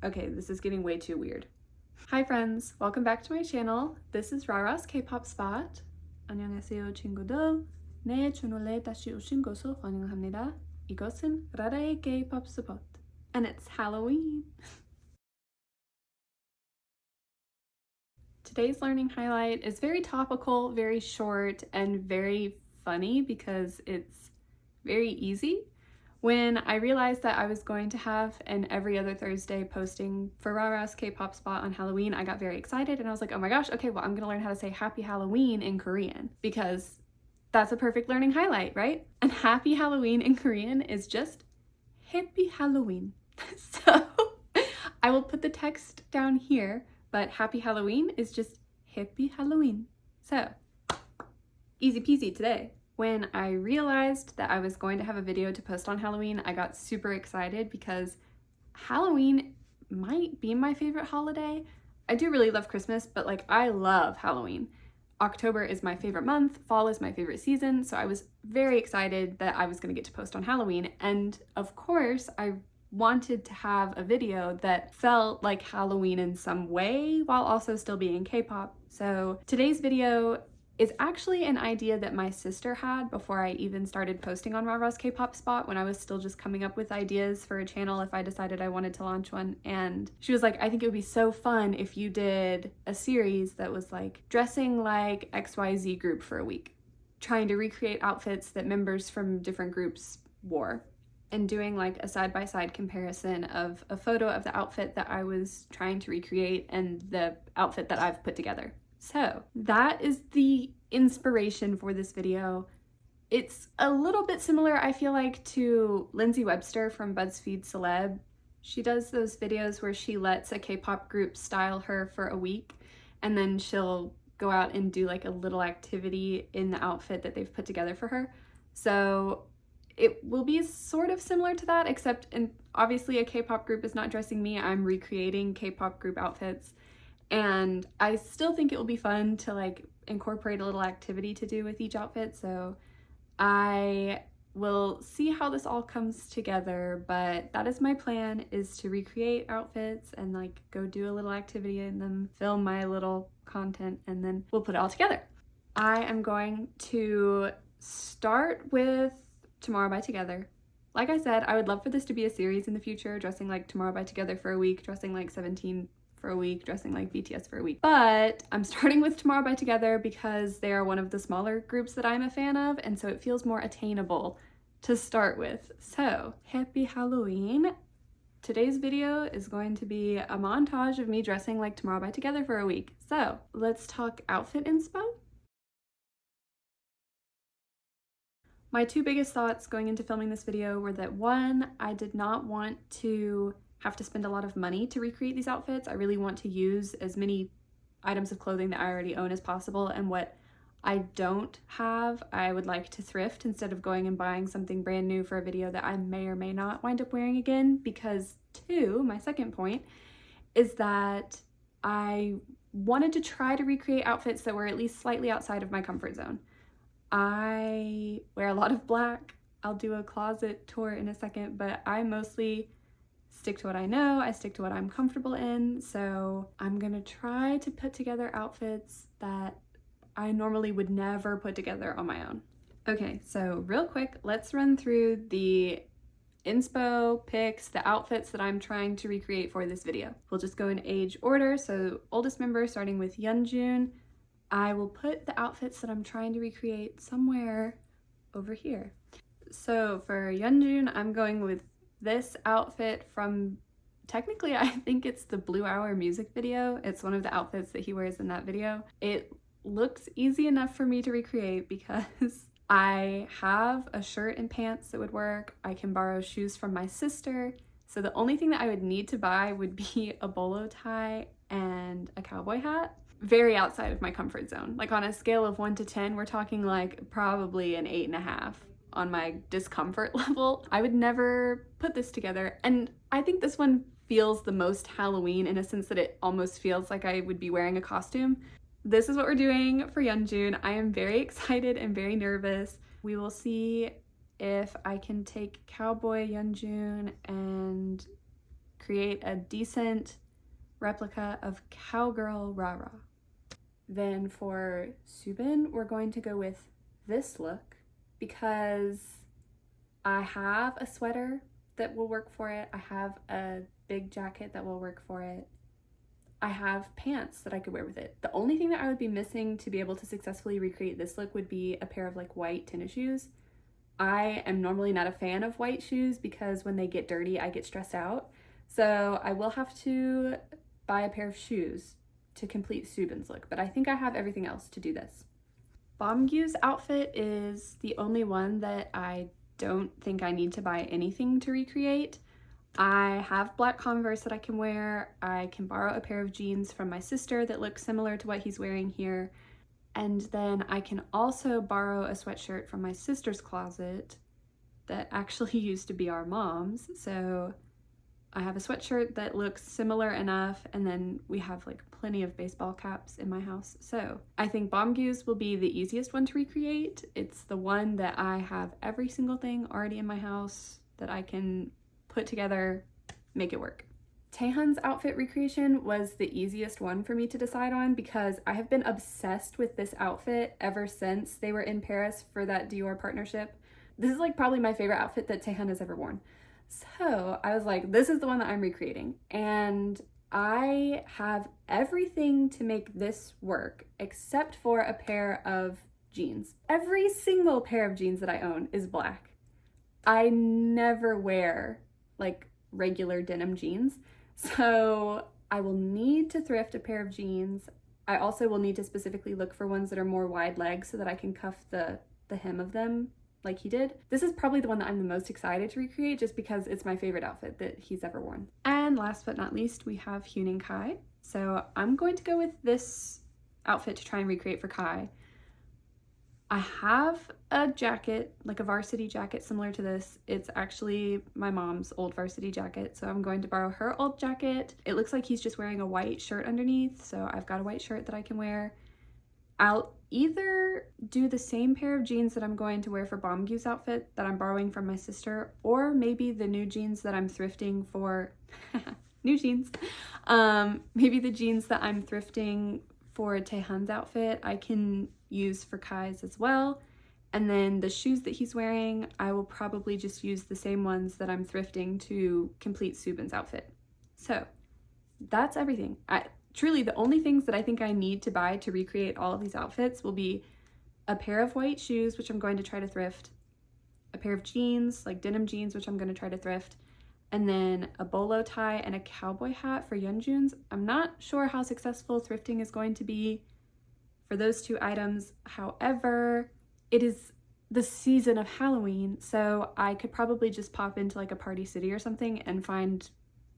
Okay, this is getting way too weird. Hi friends, welcome back to my channel. This is Rara's K-pop spot. 안녕하세요 친구들. 내 채널에 다시 오신 것을 환영합니다. 이것은 라라의 K-pop spot. And it's Halloween. Today's learning highlight is very topical, very short, and very funny because it's very easy. When I realized that I was going to have an every other Thursday posting for Rara's K-pop spot on Halloween, I got very excited and I was like, oh my gosh, okay, well, I'm gonna learn how to say Happy Halloween in Korean because that's a perfect learning highlight, right? And Happy Halloween in Korean is just Happy Halloween. So I will put the text down here, but Happy Halloween is just Happy Halloween. So easy peasy today. When I realized that I was going to have a video to post on Halloween, I got super excited because Halloween might be my favorite holiday. I do really love Christmas, but like I love Halloween. October is my favorite month, fall is my favorite season, so I was very excited that I was going to get to post on Halloween. And of course, I wanted to have a video that felt like Halloween in some way while also still being K-pop. So today's video is actually an idea that my sister had before I even started posting on Rara's K-pop spot, when I was still just coming up with ideas for a channel if I decided I wanted to launch one. And she was like, I think it would be so fun if you did a series that was like dressing like XYZ group for a week, trying to recreate outfits that members from different groups wore, and doing like a side-by-side comparison of a photo of the outfit that I was trying to recreate and the outfit that I've put together. So that is the inspiration for this video. It's a little bit similar, I feel like, to Lindsay Webster from BuzzFeed Celeb. She does those videos where she lets a K-pop group style her for a week, and then she'll go out and do like a little activity in the outfit that they've put together for her. So it will be sort of similar to that, except obviously a K-pop group is not dressing me. I'm recreating K-pop group outfits. And I still think it will be fun to like incorporate a little activity to do with each outfit. So I will see how this all comes together, but that is my plan, is to recreate outfits and like go do a little activity in them, film my little content, and then we'll put it all together. I am going to start with Tomorrow by Together. Like I said, I would love for this to be a series in the future, dressing like Tomorrow by Together for a week, dressing like 17 for a week, dressing like BTS for a week. But I'm starting with Tomorrow by Together because they are one of the smaller groups that I'm a fan of, and so it feels more attainable to start with. So, Happy Halloween. Today's video is going to be a montage of me dressing like Tomorrow by Together for a week. So, let's talk outfit inspo. My two biggest thoughts going into filming this video were that, one, I did not want to have to spend a lot of money to recreate these outfits. I really want to use as many items of clothing that I already own as possible, and what I don't have, I would like to thrift instead of going and buying something brand new for a video that I may or may not wind up wearing again. Because two, my second point, is that I wanted to try to recreate outfits that were at least slightly outside of my comfort zone. I wear a lot of black. I'll do a closet tour in a second, but I mostly stick to what I know, I stick to what I'm comfortable in, so I'm gonna try to put together outfits that I normally would never put together on my own. Okay, so real quick, let's run through the inspo pics, the outfits that I'm trying to recreate for this video. We'll just go in age order, so oldest member starting with Yeonjun. I will put the outfits that I'm trying to recreate somewhere over here. So for Yeonjun, I'm going with this outfit from, technically I think it's the Blue Hour music video. It's one of the outfits that he wears in that video. It looks easy enough for me to recreate because I have a shirt and pants that would work. I can borrow shoes from my sister. So the only thing that I would need to buy would be a bolo tie and a cowboy hat. Very outside of my comfort zone. Like on a scale of 1 to 10, we're talking like probably an 8.5. On my discomfort level. I would never put this together, and I think this one feels the most Halloween in a sense that it almost feels like I would be wearing a costume. This is what we're doing for Yeonjun. I am very excited and very nervous. We will see if I can take Cowboy Yeonjun and create a decent replica of Cowgirl Rara. Then for Subin, we're going to go with this look because I have a sweater that will work for it. I have a big jacket that will work for it. I have pants that I could wear with it. The only thing that I would be missing to be able to successfully recreate this look would be a pair of like white tennis shoes. I am normally not a fan of white shoes because when they get dirty, I get stressed out. So I will have to buy a pair of shoes to complete Subin's look, but I think I have everything else to do this. Bomgyu's outfit is the only one that I don't think I need to buy anything to recreate. I have black Converse that I can wear. I can borrow a pair of jeans from my sister that look similar to what he's wearing here. And then I can also borrow a sweatshirt from my sister's closet that actually used to be our mom's. So I have a sweatshirt that looks similar enough, and then we have like plenty of baseball caps in my house. So I think Bomgyu's will be the easiest one to recreate. It's the one that I have every single thing already in my house that I can put together, make it work. Taehan's outfit recreation was the easiest one for me to decide on because I have been obsessed with this outfit ever since they were in Paris for that Dior partnership. This is like probably my favorite outfit that Taehan has ever worn. So I was like, this is the one that I'm recreating. And I have everything to make this work except for a pair of jeans. Every single pair of jeans that I own is black. I never wear like regular denim jeans. So I will need to thrift a pair of jeans. I also will need to specifically look for ones that are more wide legs so that I can cuff the hem of them like he did. This is probably the one that I'm the most excited to recreate just because it's my favorite outfit that he's ever worn. And last but not least, we have Hyunin Kai. So I'm going to go with this outfit to try and recreate for Kai. I have a jacket, like a varsity jacket similar to this. It's actually my mom's old varsity jacket, so I'm going to borrow her old jacket. It looks like he's just wearing a white shirt underneath, so I've got a white shirt that I can wear. I'll either do the same pair of jeans that I'm going to wear for Bomgyu's outfit that I'm borrowing from my sister, or maybe the new jeans that I'm thrifting for new jeans. Maybe the jeans that I'm thrifting for Taehan's outfit I can use for Kai's as well. And then the shoes that he's wearing, I will probably just use the same ones that I'm thrifting to complete Subin's outfit. So that's everything. Truly, the only things that I think I need to buy to recreate all of these outfits will be a pair of white shoes, which I'm going to try to thrift, a pair of jeans, like denim jeans, which I'm going to try to thrift, and then a bolo tie and a cowboy hat for Yeonjun's. I'm not sure how successful thrifting is going to be for those two items. However, it is the season of Halloween, so I could probably just pop into like a Party City or something and find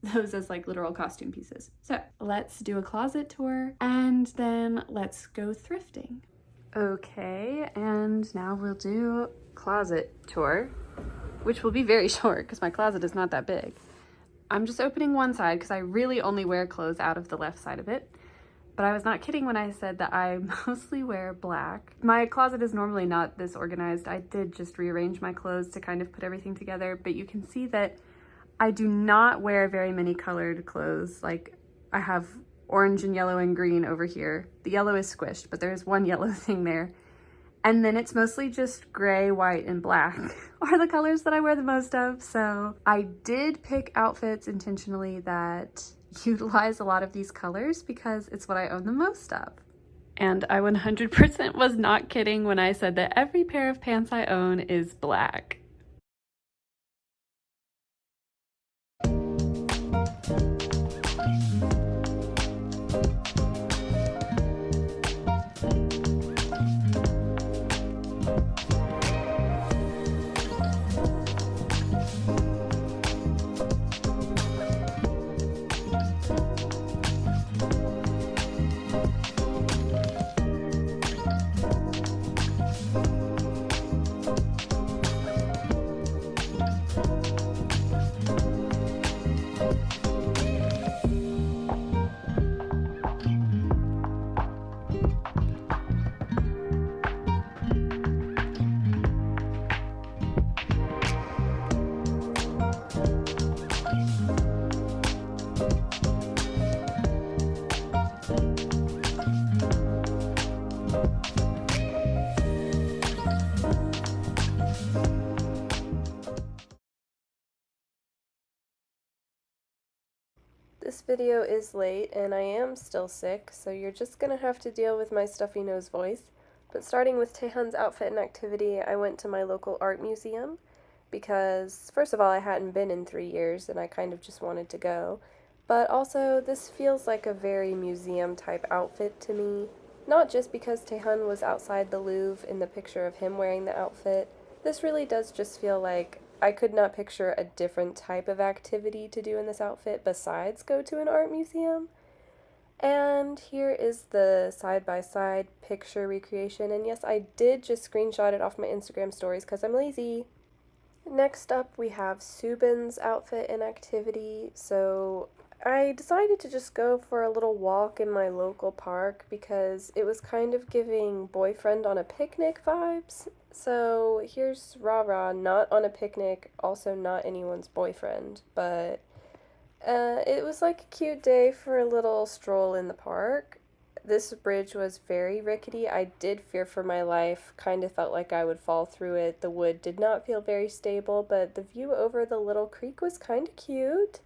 those as like literal costume pieces. So let's do a closet tour and then let's go thrifting. Okay, and now we'll do closet tour, which will be very short because my closet is not that big. I'm just opening one side because I really only wear clothes out of the left side of it. But I was not kidding when I said that I mostly wear black. My closet is normally not this organized. I did just rearrange my clothes to kind of put everything together, but you can see that I do not wear very many colored clothes. Like I have orange and yellow and green over here. The yellow is squished, but there's one yellow thing there. And then it's mostly just gray, white, and black are the colors that I wear the most of. So I did pick outfits intentionally that utilize a lot of these colors because it's what I own the most of. And I 100% was not kidding when I said that every pair of pants I own is black. This video is late and I am still sick, so you're just gonna have to deal with my stuffy nose voice. But starting with Taehyun's outfit and activity, I went to my local art museum because, first of all, I hadn't been in 3 years and I kind of just wanted to go. But also, this feels like a very museum type outfit to me. Not just because Taehyun was outside the Louvre in the picture of him wearing the outfit. This really does just feel like I could not picture a different type of activity to do in this outfit besides go to an art museum. And here is the side-by-side picture recreation, and yes, I did just screenshot it off my Instagram stories because I'm lazy. Next up, we have Subin's outfit and activity. So I decided to just go for a little walk in my local park because it was kind of giving boyfriend on a picnic vibes. So here's Rara, not on a picnic, also not anyone's boyfriend, but it was like a cute day for a little stroll in the park. This bridge was very rickety. I did fear for my life, kind of felt like I would fall through it. The wood did not feel very stable, but the view over the little creek was kind of cute.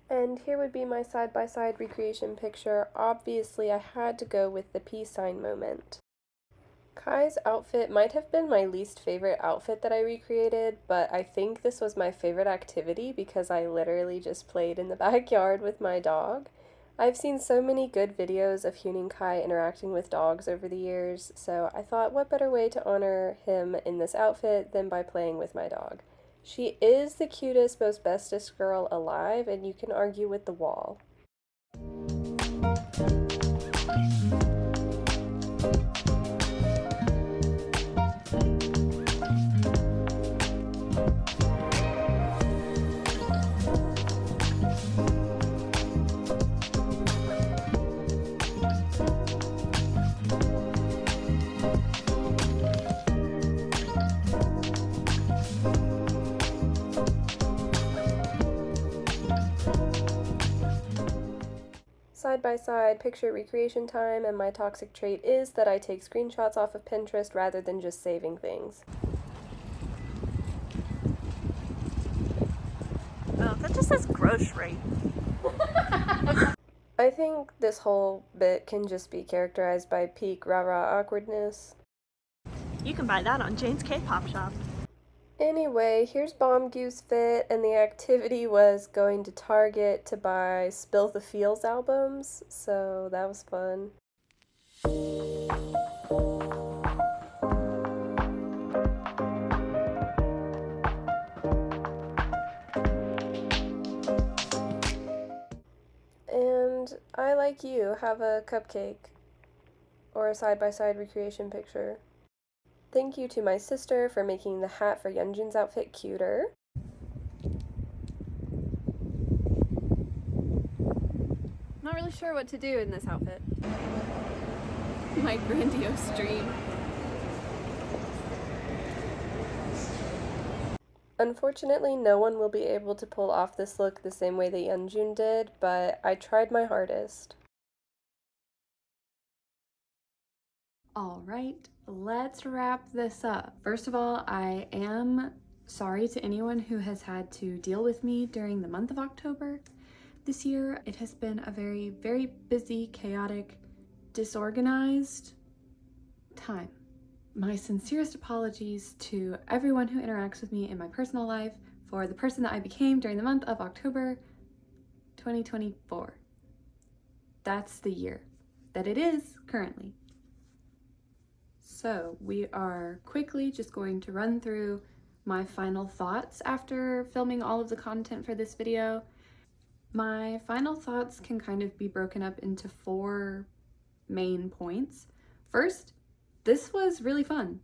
And here would be my side-by-side recreation picture. Obviously, I had to go with the peace sign moment. Kai's outfit might have been my least favorite outfit that I recreated, but I think this was my favorite activity because I literally just played in the backyard with my dog. I've seen so many good videos of Hyun and Kai interacting with dogs over the years, so I thought what better way to honor him in this outfit than by playing with my dog. She is the cutest, most bestest girl alive, and you can argue with the wall. Side-by-side picture recreation time, and my toxic trait is that I take screenshots off of Pinterest rather than just saving things. Oh, that just says grocery. I think this whole bit can just be characterized by peak Rara awkwardness. You can buy that on Jane's K-pop shop. Anyway, here's Bomb Goose Fit, and the activity was going to Target to buy Spill the Feels albums, so that was fun. And I, like you, have a cupcake or a side-by-side recreation picture. Thank you to my sister for making the hat for Yeonjun's outfit cuter. Not really sure what to do in this outfit. My grandiose dream. Unfortunately, no one will be able to pull off this look the same way that Yeonjun did, but I tried my hardest. Alright, let's wrap this up. First of all, I am sorry to anyone who has had to deal with me during the month of October. This year, it has been a very, very busy, chaotic, disorganized time. My sincerest apologies to everyone who interacts with me in my personal life for the person that I became during the month of October 2024. That's the year that it is currently. So we are quickly just going to run through my final thoughts after filming all of the content for this video. My final thoughts can kind of be broken up into 4 main points. First, this was really fun.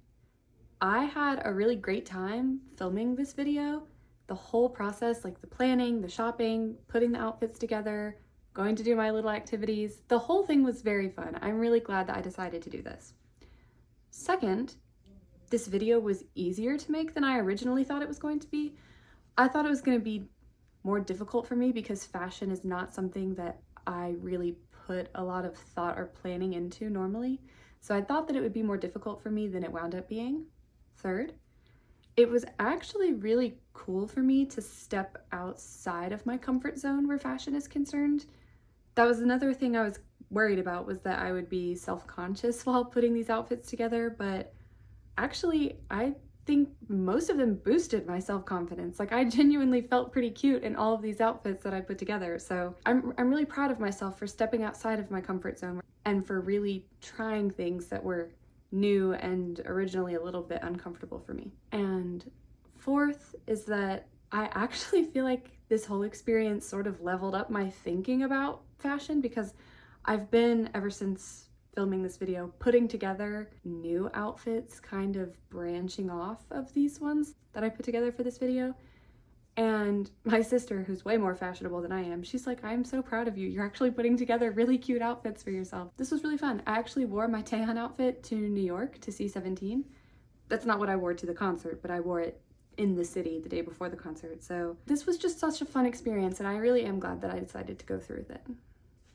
I had a really great time filming this video. The whole process, like the planning, the shopping, putting the outfits together, going to do my little activities, the whole thing was very fun. I'm really glad that I decided to do this. Second, this video was easier to make than I originally thought it was going to be. I thought it was going to be more difficult for me because fashion is not something that I really put a lot of thought or planning into normally. So I thought that it would be more difficult for me than it wound up being. Third, it was actually really cool for me to step outside of my comfort zone where fashion is concerned. That was another thing I was worried about, was that I would be self-conscious while putting these outfits together, but actually I think most of them boosted my self-confidence. Like, I genuinely felt pretty cute in all of these outfits that I put together. So I'm really proud of myself for stepping outside of my comfort zone and for really trying things that were new and originally a little bit uncomfortable for me. And fourth is that I actually feel like this whole experience sort of leveled up my thinking about fashion, because I've been, ever since filming this video, putting together new outfits, kind of branching off of these ones that I put together for this video. And my sister, who's way more fashionable than I am, she's like, I'm so proud of you. You're actually putting together really cute outfits for yourself. This was really fun. I actually wore my Taehan outfit to New York to see 17. That's not what I wore to the concert, but I wore it in the city the day before the concert. So this was just such a fun experience, and I really am glad that I decided to go through with it.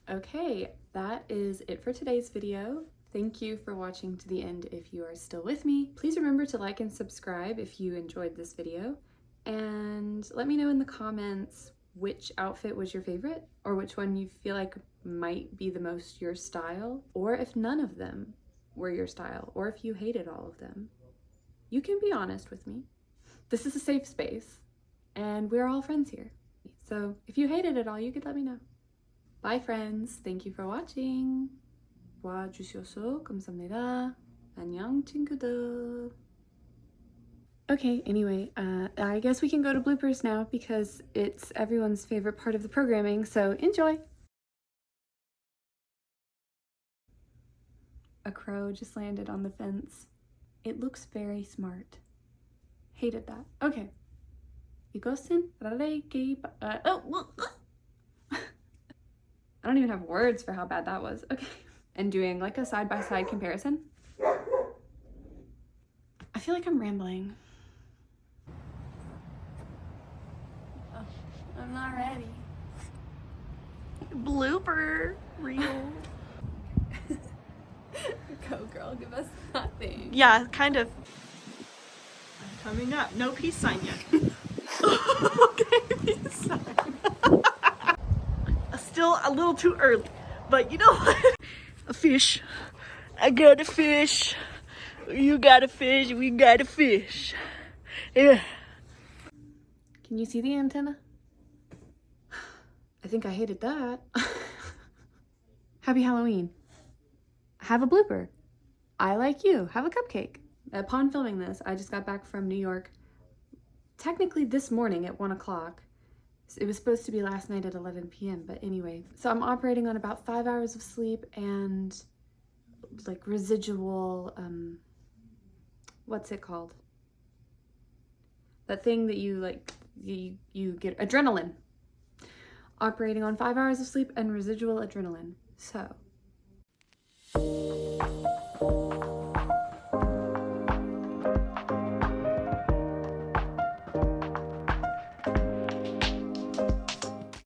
Okay, that is it for today's video. Thank you for watching to the end if you are still with me. Please remember to like and subscribe if you enjoyed this video. And let me know in the comments which outfit was your favorite, or which one you feel like might be the most your style, or if none of them were your style, or if you hated all of them. You can be honest with me. This is a safe space, and we're all friends here. So if you hated it all, you could let me know. Bye friends, thank you for watching. 와주셔서 감사합니다. 안녕 친구들. Okay, anyway, I guess we can go to bloopers now because it's everyone's favorite part of the programming, so enjoy! A crow just landed on the fence. It looks very smart. Hated that. Okay. 이것은 라라에게 I don't even have words for how bad that was. Okay. And doing like a side-by-side comparison. I feel like I'm rambling. I'm not ready. Blooper reel. Go girl, give us that thing. Yeah, kind of. Coming up. No peace sign yet. Okay, peace sign. Still a little too early, but you know what? A fish. I got a fish. You got a fish. We got a fish. Yeah. Can you see the antenna? I think I hated that. Happy Halloween. Have a blooper. I like you. Have a cupcake. Upon filming this, I just got back from New York. Technically this morning at 1 o'clock. It was supposed to be last night at 11 p.m. But anyway, so I'm operating on about 5 hours of sleep and like residual, what's it called? That thing that you like, you get adrenaline. Operating on 5 hours of sleep and residual adrenaline. So